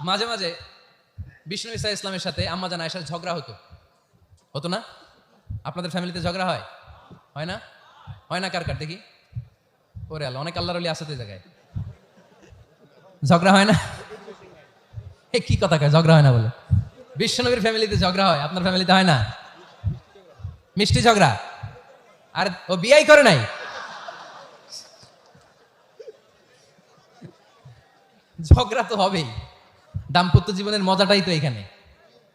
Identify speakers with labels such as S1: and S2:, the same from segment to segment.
S1: মাঝে মাঝে বিষ্ণু ঈসা ইসলামের সাথে আম্মাজান আয়েশার ঝগড়া হতো না? আপনাদের ফ্যামিলিতে ঝগড়া হয়? হয় না? হয় না? কার কার দেখি? ওরে আল্লাহ, অনেক আল্লাহর ওলি আছে তো এই জায়গায়। ঝগড়া হয় না? এ কি কথা কয়, ঝগড়া হয় না বলে? বিশ্বনবীর ফ্যামিলিতে ঝগড়া হয়, আপনার ফ্যামিলিতে হয় না? মিষ্টি ঝগড়া। আর ও বিয়াই করে নাই। ঝগড়া তো হবেই, দাম্পত্য জীবনের মজাটাই তো এখানে।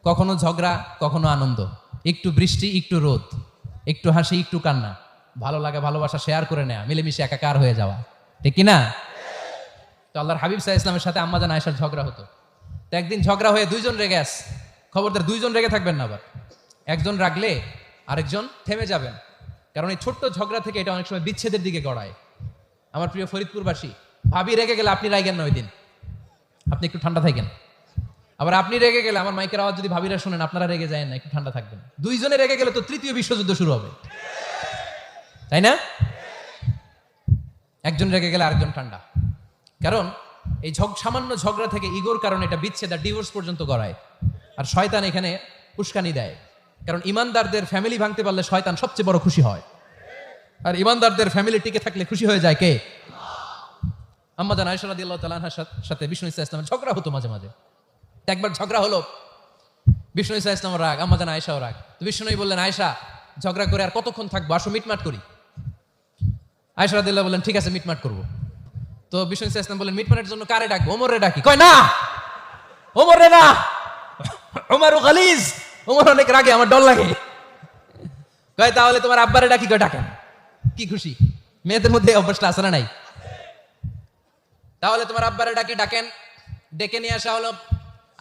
S1: কখনো ঝগড়া, কখনো আনন্দ, একটু বৃষ্টি, একটু রোদ, একটু হাসি, একটু কান্না, ভালো লাগা ভালোবাসা শেয়ার করে নেওয়া, মিলেমিশে একাকার হয়ে যাওয়া, ঠিক কিনা? তো আল্লাহর হাবিব সাল্লাল্লাহু আলাইহি ওয়াসাল্লামের সাথে আম্মাজান আয়েশার ঝগড়া হতো। তো একদিন ঝগড়া হয়ে দুইজন রেগে আছে। খবরদার দুইজন রেগে থাকবেন না আবার। একজন রাগলে আরেকজন থেমে যাবেন, কারণ এই ছোট্ট ঝগড়া থেকে এটা অনেক সময় বিচ্ছেদের দিকে গড়ায়। আমার প্রিয় ফরিদপুরবাসী, ভাবি রেগে গেলে আপনি রাগেন না, ওই দিন আপনি একটু ঠান্ডা থাকেন। আবার আপনি রেগে গেলে, আমার মাইকের আওয়াজ যদি ভাবিরা শুনেন, আপনারা রেগে যায় না, একটু ঠান্ডা থাকবেন। দুইজনে রেগে গেলে তো তৃতীয় বিশ্বযুদ্ধ শুরু হবে, তাই না? একজন রেগে গেলে আরেকজন ঠান্ডা, কারণ এই সামান্য ঝগড়া থেকে ইগোর কারণে এটা বিচ্ছেদ আর ডিভোর্স পর্যন্ত গড়ায়। আর শয়তান এখানে উস্কানি দেয়, কারণ ইমানদারদের ফ্যামিলি ভাঙতে পারলে শয়তান সবচেয়ে বড় খুশি হয়। আর ইমানদারদের ফ্যামিলি টিকে থাকলে খুশি হয়ে যায় কে? আম্মাজান আয়েশা রাদিয়াল্লাহু তাআলা আনহার সাথে বিষ্ণু ঈসা ইসলামের ঝগড়া হতো মাঝে মাঝে। একবার ঝগড়া হলো, বিষ্ণু ঈসা ইসলামের রাগ, আম্মাজান আয়েশাও রাগ। তো বিষ্ণু বললেন, আয়েশা ঝগড়া করে আর কতক্ষণ থাকবো, আসো মিটমাট করি। আয়েশা রাদিয়াল্লাহু বললেন, ঠিক আছে মিটমাট করবো। তো বিষ্ণু ঈসা ইসলাম বললেন, মিটমাটের জন্য কারে ডাকবো? ওমরে ডাকি। কয় না, ওমরে না, ওমর গালিজ, ওমর অনেক রাগে, আমার ডর লাগে। কয় তাহলে তোমার আব্বারে ডাকি। কয় ডাকেন। কি খুশি, মেয়েদের মধ্যে অভ্যাসটা আছে না নাই? তাহলে তোমার আব্বারে ডাকেন। ডেকে নিয়ে আসা হলো।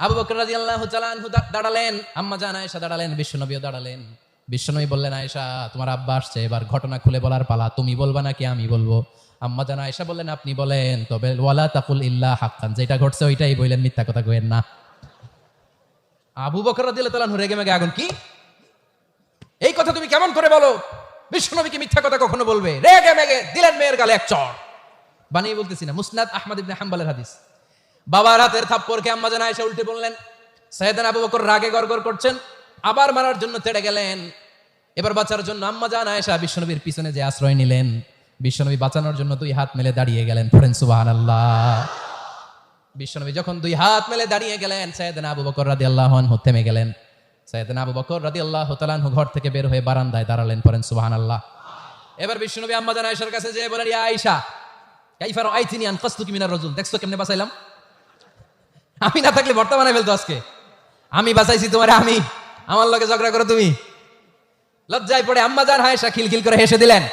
S1: আবু বকর রাদিয়াল্লাহু তাআলা আনহু দাঁড়ালেন, আম্মাজান আয়েশা দাঁড়ালেন, বিশ্বনবীও দাঁড়ালেন। বিশ্বনবী বললেন, আয়েশা তোমার আব্বা আসছে, এবার ঘটনা খুলে বলার পালা, তুমি বলবা নাকি আমি বলবো? আম্মাজান আয়েশা বললেন, আপনি বলেন, তবে ওয়ালা তাকুল ইল্লা হাক্কান, যেটা ঘটছে ওইটাই বললেন, মিথ্যা কথা কইেন না। আবু বকর রাদিয়াল্লাহু তাআলা আনহু রেগে মেগে আগুন। কি এই কথা তুমি কেমন করে বলো? বিশ্বনবী কি মিথ্যা কথা কখনো বলবে? রেগে মেগে দিলেন মেয়ের গালে এক চড়। বানিয়ে বলতেছি না, মুসনাদ আহমদ ইবনে হাম্বলের হাদিস। বাবার হাতের থাপ্পড়কে আম্মাজান আয়েশা উল্টে বললেন। সাইয়েদনা আবু বকর রাগে গড়গড় করছেন, আবার মারার জন্য তেড়ে গেলেন। এবার বাঁচার জন্য আম্মাজান আয়েশা বিশ্বনবীর পিছনে যে আশ্রয় নিলেন, বিশ্বনবী বাঁচানোর জন্য দুই হাত মেলে দাঁড়িয়ে গেলেন। পড়েন সুবহানাল্লাহ। বিশ্বনবী যখন দুই হাত মেলে দাঁড়িয়ে গেলেন, সাইয়েদনা আবু বকর রাদিয়াল্লাহু আনহু থেমে গেলেন। সাইয়েদনা আবু বকর রাদিয়াল্লাহু তাআলা আনহু ঘর থেকে বের হয়ে বারান্দায় দাঁড়ালেন। পড়েন সুবহানাল্লাহ। এবার বিশ্বনবী আম্মাজান আয়েশার কাছে যেয়ে বলেন, ইয়া আয়েশা কাইফা রাআইতিনি আনকাসতুকি মিনার রাজুল, দেখছো কেমনে বাঁচাইলাম? আমি না থাকলে ভর্তা বানাই ফেলতো আজকে। আমি বাঁচাইছি তোমারে, আমি আমার লগে ঝগড়া করো তুমি? লজ্জায় পড়ে আম্মাজান আয়েশা খিলখিল করে হেসে দিলেন,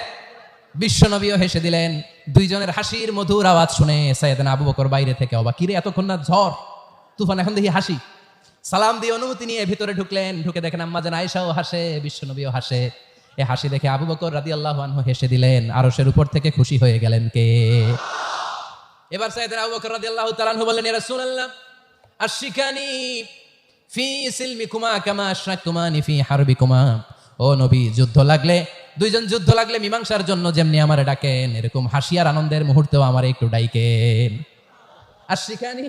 S1: বিশ্বনবীও হেসে দিলেন। দুইজনের হাসির মধুর আওয়াজ শুনে সাইয়েদনা আবু বকর বাইরে থেকে অবাক, কিরে এতক্ষণ না ঝড় তুফান, এখন দেখি হাসি। সালাম দিয়ে অনুমতি নিয়ে ভিতরে ঢুকলেন। ঢুকে দেখেন আম্মাজান আয়েশাও হাসে, বিশ্বনবীও হাসে। এ হাসি দেখে আবু বকর রাদিয়াল্লাহু আনহু হেসে দিলেন। আরশের উপর থেকে খুশি হয়ে গেলেন কে? এবার সাইয়েদনা আবু বকর রাদিয়াল্লাহু তাআলা আনহু বললেন, ইয়া রাসূলুল্লাহ আশরিকানি ফি সিলমিকুমা কামা আশরাকতুমানি ফি হারবিকুমা। ও নবী, যুদ্ধ লাগলে, দুইজন যুদ্ধ লাগলে মীমাংসার জন্য যেমনি আমারে ডাকেন, এরকম হাসি আর আনন্দের মুহূর্তেও আমারে একটু ডাকেন। আশরিকানি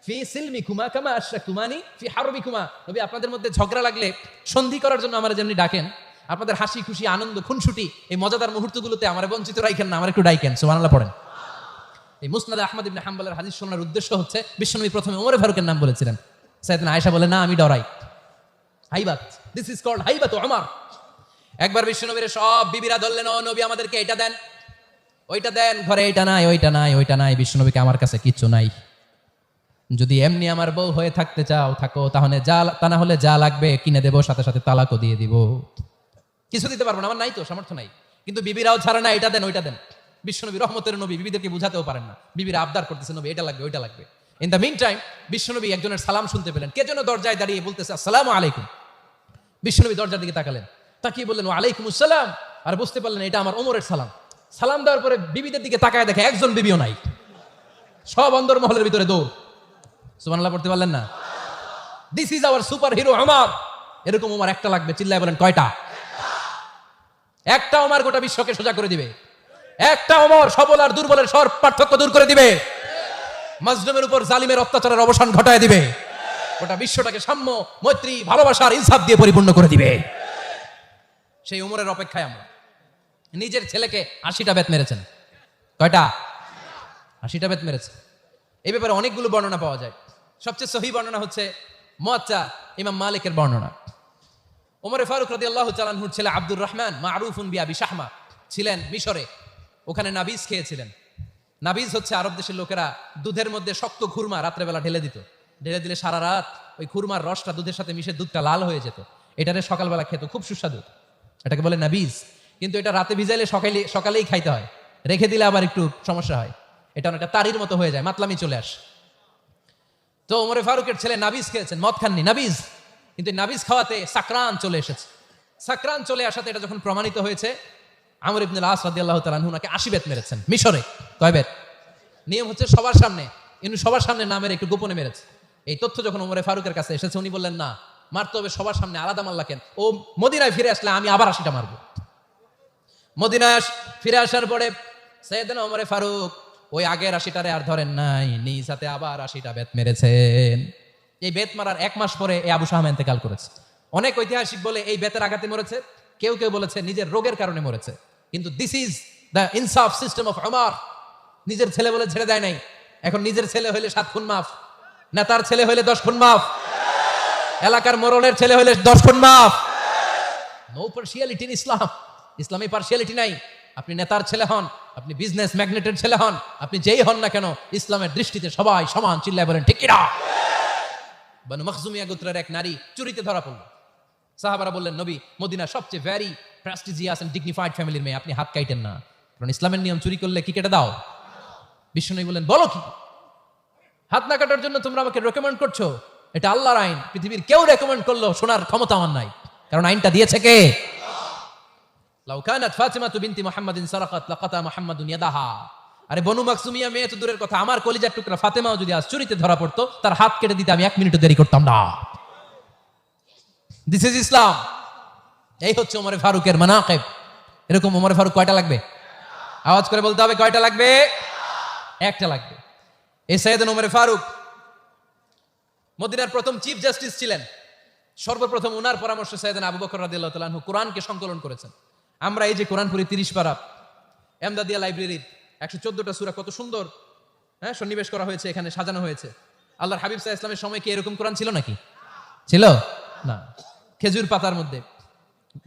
S1: ফি সিলমিকুমা কামা আশরাকতুমানি ফি হারবিকুমা। নবী, আপনাদের মধ্যে ঝগড়া লাগলে সন্ধি করার জন্য আমারে যেমনি ডাকেন, আপনাদের হাসি খুশি আনন্দ খুনসুটি এই মজাদার মুহূর্তগুলোতে আমারে বঞ্চিত রাখেন না, আমার একটু ডাকেন। সুবহানাল্লাহ পড়েন। এই মুসনাদ আহমদ ইবনে হাম্বলের হাদিস শোনার উদ্দেশ্য হচ্ছে, বিশ্বনবী প্রথমে ওমর ফারুকের নাম বলেছিলেন। সাইয়েদনা আয়েশা বলে, না আমি ডরাই। হাইবাত, দিস ইজ কল্ড হাইবাত ওমর। একবার বিশ্বনবীর সব বিবিরা ধরলেন, ও নবী আমাদেরকে এটা দেন, ওইটা দেন, ঘরে এইটা নাই, ওইটা নাই, ওইটা নাই। বিশ্বনবীকে, আমার কাছে কিচ্ছু নাই, যদি এমনি আমার বউ হয়ে থাকতে চাও থাকো, তাহলে তা না হলে যা লাগবে কিনে দেবো, সাথে সাথে তালাকও দিয়ে দিব। কিছু দিতে পারবো না, আমার নাই তো, সামর্থ্য নাই। কিন্তু বিবিরাও ছাড়ে না, এটা দেন ওইটা দেন। বিশ্বনবী রহমতের নবী, বিবিদেরকে বুঝাতেও পারেন না, বিবিরা আবদার করতেছে, নবী এটা লাগবে ওইটা লাগবে। ইন দ্য মিন টাইম বিশ্বনবী একজনের সালাম শুনতে পেলেন। কে যেন দরজায় দাঁড়িয়ে বলতেছে, আসসালামু আলাইকুম। বিশ্বনবী দরজার দিকে তাকালেন, তাকিয়ে বললেন, ওয়ালাইকুম আসসালাম। আর বুঝতে পারলেন এটা আমার ওমরের সালাম। সালাম দেওয়ার পরে বিবিদের দিকে তাকায় দেখে একজন বিবিও নাই, সব অন্দর মহলের ভিতরে দৌড়। সুবহানাল্লাহ পড়তে পারলেন না? This is our super hero Omar. এরকম ওমর একটা লাগবে, চিল্লায় বলেন কয়টা? একটা ওমর গোটা বিশ্বকে সোজা করে দিবে। একটা ওমর সবল আর দুর্বলের সব পার্থক্য দূর করে দিবে। মাজলুমের উপর জালিমের অত্যাচারের অবসান ঘটায় দিবে, গোটা বিশ্বটাকে সাম্য, মৈত্রী, ভালোবাসার, ইনসাফ দিয়ে পরিপূর্ণ করে দিবে। সেই উমরের অপেক্ষায় আমরা। নিজের ছেলেকে 80টা বেত মেরেছেন। কয়টা? 80টা বেত মেরেছে। এই ব্যাপারে অনেকগুলো বর্ণনা পাওয়া যায়। সবচেয়ে সহি বর্ণনা হচ্ছে মুয়াত্তা ইমাম মালিকের বর্ণনা। ওমরে ফারুক রাদিয়াল্লাহু তাআলা আনহুর ছেলে আব্দুর রহমান মারুফুন বিআবি শাহমা ছিলেন মিশরে। ওখানে নাবিজ খেয়েছিলেন। নাবিজ হচ্ছে আরব দেশের লোকেরা দুধের মধ্যে শক্ত খুরমা রাত্রেবেলা ঢেলে দিত। ঢেলে দিলে সারা রাত ওই খুরমার রসটা দুধের সাথে মিশে দুধটা লাল হয়ে যেত। এটারে সকালবেলা খেত, খুব সুস্বাদু। এটাকে বলে নাবিজ। কিন্তু এটা রাতে ভিজাইলে সকালেই খাইতে হয়, রেখে দিলে আবার একটু সমস্যা হয়। এটা অনেকটা তারির মতো হয়ে যায়, মাতলামি চলে আসে। তো ওমরে ফারুকের ছেলে নাবিজ খেয়েছেন, মদ খাননি, নাবিজ। কিন্তু নাবিজ খাওয়াতে সাকরান চলে এসেছে। সাকরান চলে আসাতে এটা যখন প্রমাণিত হয়েছে, আমর ইবনে আস রাদিয়াল্লাহু তাআলা আনহু নাকি 80 বেত মেরেছেন মিশরে। কয় বেত? নিয়ম হচ্ছে সবার সামনে, ইনি সবার সামনে না মেরে একটু গোপনে মেরেছে। এই তথ্য যখন ওমরে ফারুকের কাছে এসেছে, উনি বললেন না, মারতে হবে সবার সামনে, আলাদা মাল্লা কেন? ও মদিনায় ফিরে আসলে আমি আবার 80টা মারবো। মদিনায় ফিরে আসার পরে সাইয়েদনা ওমরে ফারুক ওই আগের 80টারে আর ধরেন নাই, নিজ হাতে আবার 80টা বেত মেরেছেন। এই বেত মারার 1 মাস পরে এই আবু শাহমা ইন্তেকাল করেছে। অনেক ঐতিহাসিক বলে এই বেতের আঘাতে মরেছে, কেউ কেউ বলেছে নিজের রোগের কারণে মরেছে। কিন্তু দিস ইজ দ্য ইনসাফ সিস্টেম অফ ওমর। নিজের ছেলে বলে ছেড়ে দেয় নাই। এখন নিজের ছেলে হইলে 7 খুন মাফ, নেতার ছেলে হইলে 10 খুন মাফ, এলাকার মোড়লের ছেলে হইলে 10 খুন মাফ। নো পার্সিয়ালিটি ইন ইসলাম। ইসলামে পার্সিয়ালিটি নাই। আপনি নেতার ছেলে হন, আপনি বিজনেস ম্যাগনেটের ছেলে হন, আপনি যেই হন না কেন, ইসলামের দৃষ্টিতে সবাই সমান। চিল্লায় বলেন ঠিক কিনা? বানু মখজুমিয়া গোত্রের এক নারী চুরিতে ধরা পড়ল। সাহাবারা বললেন, নবী, মদিনা সবচেয়ে ভেরি প্রেস্টিজিয়াস এন্ড ডিগনিফাইড ফ্যামিলির মেয়ে, আপনি হাত কাটেন না, কারণ ইসলামের নিয়ম চুরি করলে কি কেটে দাও? বিশ্বনবী বললেন, বলো কি? হাত না কাটার জন্য তোমরা আমাকে রেকমেন্ড করছো? এটা আল্লাহর আইন। পৃথিবীর কেউ রেকমেন্ড করলো শোনার ক্ষমতা আমার নাই, কারণ আইনটা দিয়েছে কে? লাউ কানাত ফাতিমাতু বিনতি মুহাম্মাদিন সারাকাত লাকাতা মুহাম্মাদুন ইয়াদাহা। আরে বনু মাকসুমিয়া মেয়ে তো দূরের কথা, আমার কলিজার টুকরা ফাতেমাও যদি আজ চুরিতে ধরা পড়তো, তার হাত কেটে দিতে আমি 1 মিনিটও দেরি করতাম না। দিস ইজ ইসলাম। এই হচ্ছে ওমরে ফারুকের মানাকিব। এরকম ওমরে ফারুক কয়টা লাগবে? আওয়াজ করে বলতে হবে, কয়টা লাগবে? একটা লাগবে। এই সাইয়েদনা ওমরে ফারুক মদিনার প্রথম চিফ জাস্টিস ছিলেন। সর্বপ্রথম ওনার পরামর্শে সাইয়েদনা আবু বকর রাদিয়াল্লাহু তাআলা আনহু কোরআনকে সংকলন করেছেন। আমরা এই যে কোরআন পড়ি 30 পারা, এমদাদিয়া লাইব্রেরির 114টা সূরা, কত সুন্দর সন্নিবেশ করা হয়েছে, এখানে সাজানো হয়েছে। আল্লাহর হাবিব সাল্লাল্লাহু আলাইহি ওয়াসাল্লামের সময় কি এরকম কোরআন ছিল নাকি? ছিল না। খেজুর পাতার মধ্যে,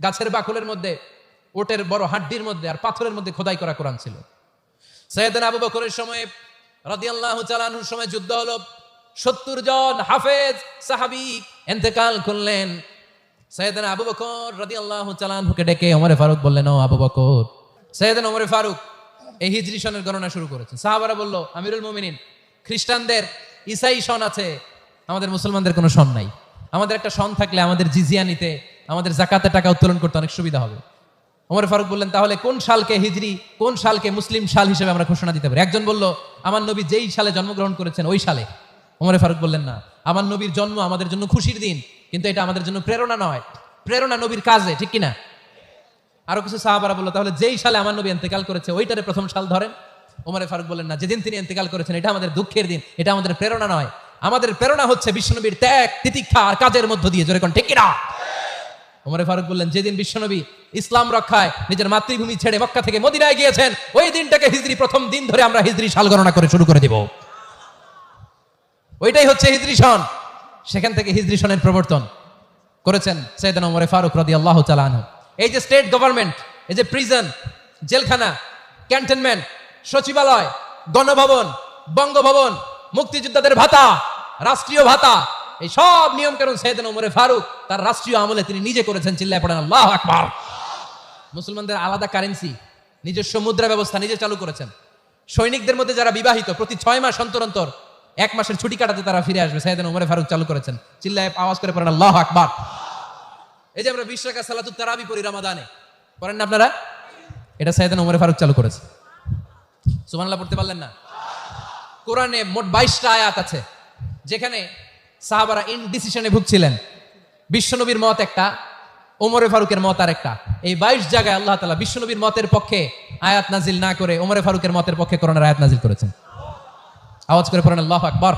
S1: গাছের বাকলের মধ্যে, ওটের বড় হাড্ডির মধ্যে আর পাথরের মধ্যে খোদাই করা কোরআন ছিল। সাইয়েদনা আবু বকরের সময় রাদিয়াল্লাহু তাআলা আনহুর সময় যুদ্ধ হলো, 70 জন হাফেজ সাহাবী ইন্তেকাল করলেন। সাইয়েদনা আবু বকর রাদিয়াল্লাহু তাআলা আনহুকে ডেকে ওমরে ফারুক বললেন, ও আবু বকর। সাইয়েদনা ওমরে ফারুক এই হিজরি সনের গণনা শুরু করেছেন। সাহাবারা বলল, আমিরুল মুমিনিন, খ্রিস্টানদের ঈসাই সন আছে, আমাদের মুসলমানদের কোনো সন নাই। আমাদের একটা সন থাকলে আমাদের জিজিয়া নিতে, আমাদের যাকাতের টাকা উত্তোলন করতে অনেক সুবিধা হবে। ওমর ফারুক বললেন, তাহলে কোন সালকে হিজরি, কোন সালকে মুসলিম সাল হিসেবে আমরা ঘোষণা দিতে পারি? একজন বলল, আমার নবী যেই সালে জন্মগ্রহণ করেছেন ওই সালে। ওমর ফারুক বললেন, না, আমার নবীর জন্ম আমাদের জন্য খুশির দিন, কিন্তু এটা আমাদের জন্য প্রেরণা নয়, প্রেরণা নবীর কাজে, ঠিক কিনা? আরো কিছু সাহাবারা বলল, তাহলে যেই সালে আমার নবী ইন্তেকাল করেছে ওইটারে প্রথম সাল ধরেন। ওমর ফারুক বললেন, না, যেদিন তিনি ইন্তেকাল করেছেন এটা আমাদের দুঃখের দিন, এটা আমাদের প্রেরণা নয়। আমাদের প্রেরণা হচ্ছে বিশ্বনবীর ত্যাগ, তিতিক্ষা আর কাজের মধ্য দিয়ে, জোরে কোন ঠিক কিনা? ওমর ফারুক বললেন, যেদিন বিশ্বনবী ইসলাম রক্ষায় নিজের মাতৃভূমি ছেড়ে মক্কা থেকে মদিনায় গিয়েছেন, ওই দিনটাকে হিজরি প্রথম দিন ধরে আমরা হিজরি সাল গণনা করে শুরু করে দিব। ওইটাই হচ্ছে হিজরি সন। সেখান থেকে হিজরি সনের প্রবর্তন করেছেন সাইয়েদনা ওমর ফারুক রাদিয়াল্লাহু তাআলা আনহু। এই যে স্টেট গভর্নমেন্ট, এই যে প্রিজন, জেলখানা, ক্যান্টনমেন্ট, সচিবালয়, গণভবন, বঙ্গভবন, মুক্তিযোদ্ধাদের ভাতা, রাষ্ট্রীয় ভাতা, এই সব নিয়ম কানুন সাইয়েদনা ওমর ফারুক তার রাষ্ট্রীয় আমলে তিনি নিজে করেছেন। চিল্লায় পড়েন আল্লাহু আকবার। মুসলমানদের আলাদা কারেন্সি, নিজস্ব মুদ্রা ব্যবস্থা নিজে চালু করেছেন। সৈনিকদের মধ্যে যারা বিবাহিত, প্রতি 6 মাস অন্তর অন্তর 1 মাসের ছুটি কাটাতে তারা ফিরে আসবে, সাইয়েদনা ওমর ফারুক চালু করেছেন। চিল্লায় আওয়াজ করে পড়েন আল্লাহু আকবার। এই যে আমরা 20 রাকাত সালাতুত তারাবি পড়ি রমাদানে, পড়েন না আপনারা? এটা সাইয়েদনা ওমর ফারুক চালু করেছে। সুবহানাল্লাহ পড়তে পারলেন না? কোরআনে মোট 22টা আয়াত আছে যেখানে সাহাবারা ইনডিসিশনে ভুগছিলেন। বিশ্বনবীর মত একটা, ওমর ফারুকের মত আর একটা। এই 22 জায়গায় আল্লাহ তাআলা বিশ্বনবীর মতের পক্ষে আয়াত নাজিল না করে ওমর ফারুকের মতের পক্ষে কোরআনের আয়াত নাজিল করেছেন। আওয়াজ করে পড়েন আল্লাহু আকবার।